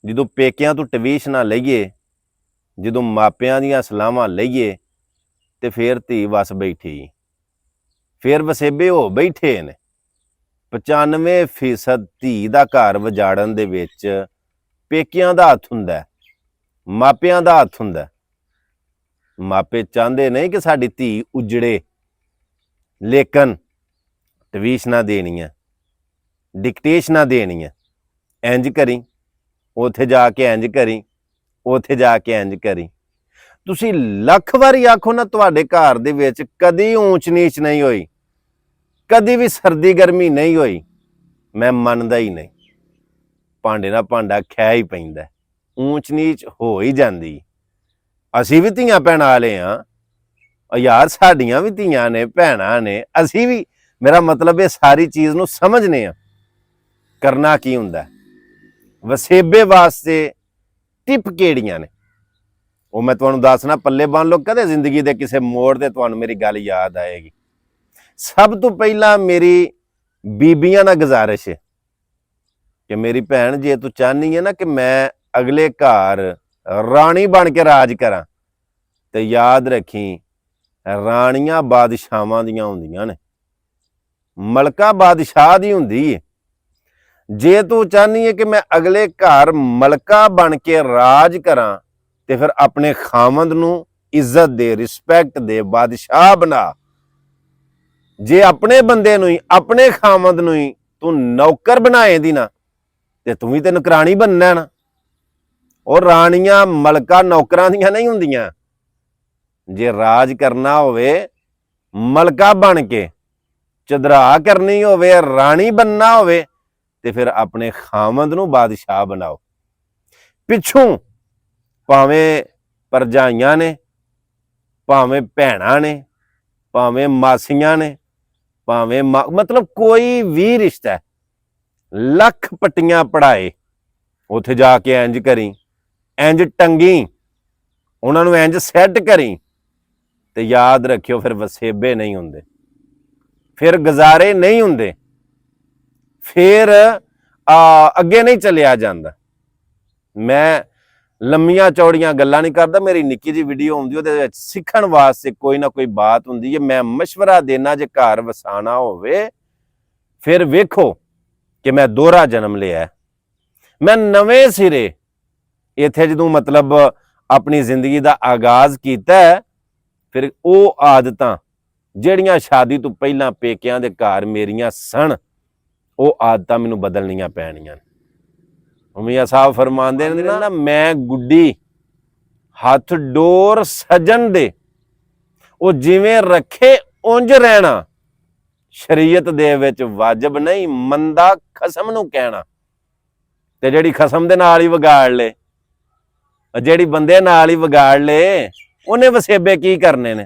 ਜਦੋਂ ਪੇਕਿਆਂ ਤੋਂ ਟਿਊਸ਼ਨ ਲਈਏ, ਜਦੋਂ ਮਾਪਿਆਂ ਦੀਆਂ ਸਲਾਹਾਂ ਲਈਏ ਤੇ ਫਿਰ ਧੀ ਵਸ ਬੈਠੀ, ਫਿਰ ਵਸੇਬੇ ਹੋ ਬੈਠੇ ਨੇ। 95% ਧੀ ਦਾ ਘਰ ਵਜਾੜਨ ਦੇ ਵਿੱਚ ਪੇਕਿਆਂ ਦਾ ਹੱਥ ਹੁੰਦਾ, ਮਾਪਿਆਂ ਦਾ ਹੱਥ ਹੁੰਦਾ। ਮਾਪੇ ਚਾਹੁੰਦੇ ਨਹੀਂ ਕਿ ਸਾਡੀ ਧੀ ਉਜੜੇ, ਲੇਕਿਨ ਟਿਊਸ਼ਨਾਂ ਦੇਣੀਆਂ, ਡਿਕਟੇਸ਼ਨਾਂ ਦੇਣੀਆਂ, ਇੰਜ ਕਰੀ, ਉੱਥੇ ਜਾ ਕੇ ਇੰਜ ਕਰੀ, ਉੱਥੇ ਜਾ ਕੇ ਇੰਜ ਕਰੀ। ਤੁਸੀਂ ਲੱਖ ਵਾਰੀ ਆਖੋ ਨਾ, ਤੁਹਾਡੇ ਘਰ ਦੇ ਵਿੱਚ ਕਦੀ ਊਂਚ ਨੀਚ ਨਹੀਂ ਹੋਈ, ਕਦੀ ਵੀ ਸਰਦੀ ਗਰਮੀ ਨਹੀਂ ਹੋਈ, ਮੈਂ ਮੰਨਦਾ ਹੀ ਨਹੀਂ। ਭਾਂਡੇ ਨਾਲ ਭਾਂਡਾ ਖੈ ਹੀ ਪੈਂਦਾ, ਊਂਚ ਨੀਚ ਹੋ ਹੀ ਜਾਂਦੀ। ਅਸੀਂ ਵੀ ਧੀਆਂ ਭੈਣਾਂ ਵਾਲੇ ਹਾਂ ਯਾਰ, ਸਾਡੀਆਂ ਵੀ ਧੀਆਂ ਨੇ, ਭੈਣਾਂ ਨੇ, ਅਸੀਂ ਵੀ, ਮੇਰਾ ਮਤਲਬ ਇਹ ਸਾਰੀ ਚੀਜ਼ ਨੂੰ ਸਮਝਨੇ ਆ। ਕਰਨਾ ਕੀ ਹੁੰਦਾ, ਵਸੇਬੇ ਵਾਸਤੇ ਟਿਪ ਕਿਹੜੀਆਂ ਨੇ ਉਹ ਮੈਂ ਤੁਹਾਨੂੰ ਦੱਸਣਾ। ਪੱਲੇ ਬੰਨ ਲਓ, ਕਦੇ ਜ਼ਿੰਦਗੀ ਦੇ ਕਿਸੇ ਮੋੜ ਤੇ ਤੁਹਾਨੂੰ ਮੇਰੀ ਗੱਲ ਯਾਦ ਆਏਗੀ। ਸਭ ਤੋਂ ਪਹਿਲਾਂ ਮੇਰੀ ਬੀਬੀਆਂ ਨਾਲ ਗੁਜ਼ਾਰਿਸ਼ ਹੈ ਕਿ ਮੇਰੀ ਭੈਣ, ਜੇ ਤੂੰ ਚਾਹਨੀ ਹੈ ਨਾ ਕਿ ਮੈਂ ਅਗਲੇ ਘਰ ਰਾਣੀ ਬਣ ਕੇ ਰਾਜ ਕਰਾਂ, ਤੇ ਯਾਦ ਰੱਖੀ, ਰਾਣੀਆਂ ਬਾਦਸ਼ਾਹਾਂ ਦੀਆਂ ਹੁੰਦੀਆਂ ਨੇ, ਮਲਕਾ ਬਾਦਸ਼ਾਹ ਦੀ ਹੁੰਦੀ ਹੈ। ਜੇ ਤੂੰ ਚਾਹਨੀ ਹੈ ਕਿ ਮੈਂ ਅਗਲੇ ਘਰ ਮਲਕਾ ਬਣ ਕੇ ਰਾਜ ਕਰਾਂ, ਤੇ ਫਿਰ ਆਪਣੇ ਖਾਮੰਦ ਨੂੰ ਇੱਜ਼ਤ ਦੇ, ਰਿਸਪੈਕਟ ਦੇ, ਬਾਦਸ਼ਾਹ ਬਣਾ। ਜੇ ਆਪਣੇ ਬੰਦੇ ਨੂੰ ਹੀ, ਆਪਣੇ ਖਾਮੰਦ ਨੂੰ ਹੀ ਤੂੰ ਨੌਕਰ ਬਣਾਏ ਦੀ ਨਾ, ਤੇ ਤੂੰ ਵੀ ਤੇ ਨੌਕਰਾਣੀ ਬਣਨਾ ਨਾ। ਉਹ ਰਾਣੀਆਂ ਮਲਕਾ ਨੌਕਰਾਂ ਦੀਆਂ ਨਹੀਂ ਹੁੰਦੀਆਂ। ਜੇ ਰਾਜ ਕਰਨਾ ਹੋਵੇ ਮਲਕਾ ਬਣ ਕੇ, ਚਦਰਾ ਕਰਨੀ ਹੋਵੇ, ਰਾਣੀ ਬਣਨਾ ਹੋਵੇ, ਤੇ ਫਿਰ ਆਪਣੇ ਖਾਮੰਦ ਨੂੰ ਬਾਦਸ਼ਾਹ ਬਣਾਓ। ਪਿੱਛੋਂ ਭਾਵੇਂ ਭਰਜਾਈਆਂ ਨੇ, ਭਾਵੇਂ ਭੈਣਾਂ ਨੇ, ਭਾਵੇਂ ਮਾਸੀਆਂ ਨੇ, ਭਾਵੇਂ ਮਤਲਬ ਕੋਈ ਵੀ ਰਿਸ਼ਤਾ, ਲੱਖ ਪੱਟੀਆਂ ਪੜਾਏ, ਉੱਥੇ ਜਾ ਕੇ ਇੰਜ ਕਰੀ, ਇੰਜ ਟੰਗੀ, ਉਹਨਾਂ ਨੂੰ ਇੰਜ ਸੈੱਟ ਕਰੀ, ਤੇ ਯਾਦ ਰੱਖਿਓ ਫਿਰ ਵਸੇਬੇ ਨਹੀਂ ਹੁੰਦੇ, ਫਿਰ ਗੁਜ਼ਾਰੇ ਨਹੀਂ ਹੁੰਦੇ, ਫਿਰ ਅੱਗੇ ਨਹੀਂ ਚੱਲਿਆ ਜਾਂਦਾ। ਮੈਂ ਲੰਮੀਆਂ ਚੌੜੀਆਂ ਗੱਲਾਂ ਨਹੀਂ ਕਰਦਾ, ਮੇਰੀ ਨਿੱਕੀ ਜਿਹੀ ਵੀਡੀਓ ਆਉਂਦੀ, ਉਹਦੇ ਵਿੱਚ ਸਿੱਖਣ ਵਾਸਤੇ ਕੋਈ ਨਾ ਕੋਈ ਬਾਤ ਹੁੰਦੀ ਹੈ। ਮੈਂ ਮਸ਼ਵਰਾ ਦੇਣਾ, ਜੇ ਘਰ ਵਸਾਣਾ ਹੋਵੇ ਫਿਰ ਵੇਖੋ ਕਿ ਮੈਂ ਦੋਹਰਾ ਜਨਮ ਲਿਆ। ਮੈਂ ਨਵੇਂ ਸਿਰੇ ਇੱਥੇ ਜਦੋਂ ਮਤਲਬ ਆਪਣੀ ਜ਼ਿੰਦਗੀ ਦਾ ਆਗਾਜ਼ ਕੀਤਾ, ਫਿਰ ਉਹ ਆਦਤਾਂ ਜਿਹੜੀਆਂ ਸ਼ਾਦੀ ਤੋਂ ਪਹਿਲਾਂ ਪੇਕਿਆਂ ਦੇ ਘਰ ਮੇਰੀਆਂ ਸਨ, ਉਹ ਆਦਤਾਂ ਮੈਨੂੰ ਬਦਲਣੀਆਂ ਪੈਣੀਆਂ। ਮੀਆਂ ਸਾਹਿਬ ਫਰਮਾਉਂਦੇ ਨੇ ਨਾ, ਮੈਂ ਗੁੱਡੀ ਹੱਥ ਡੋਰ ਸਜਣ ਦੇ, ਉਹ ਜਿਵੇਂ ਰੱਖੇ ਉੰਝ ਰਹਿਣਾ। ਸ਼ਰੀਅਤ ਦੇ ਵਿੱਚ ਵਾਜਬ ਨਹੀਂ ਮੰਦਾ ਖਸਮ ਨੂੰ ਕਹਿਣਾ। ਤੇ ਜਿਹੜੀ ਖਸਮ ਦੇ ਨਾਲ ਹੀ ਵਿਗਾੜ ਲੇ, ਜਿਹੜੀ ਬੰਦੇ ਨਾਲ ਹੀ ਵਿਗਾੜ ਲੇ, ਉਹਨੇ ਵਸੇਬੇ ਕੀ ਕਰਨੇ ਨੇ।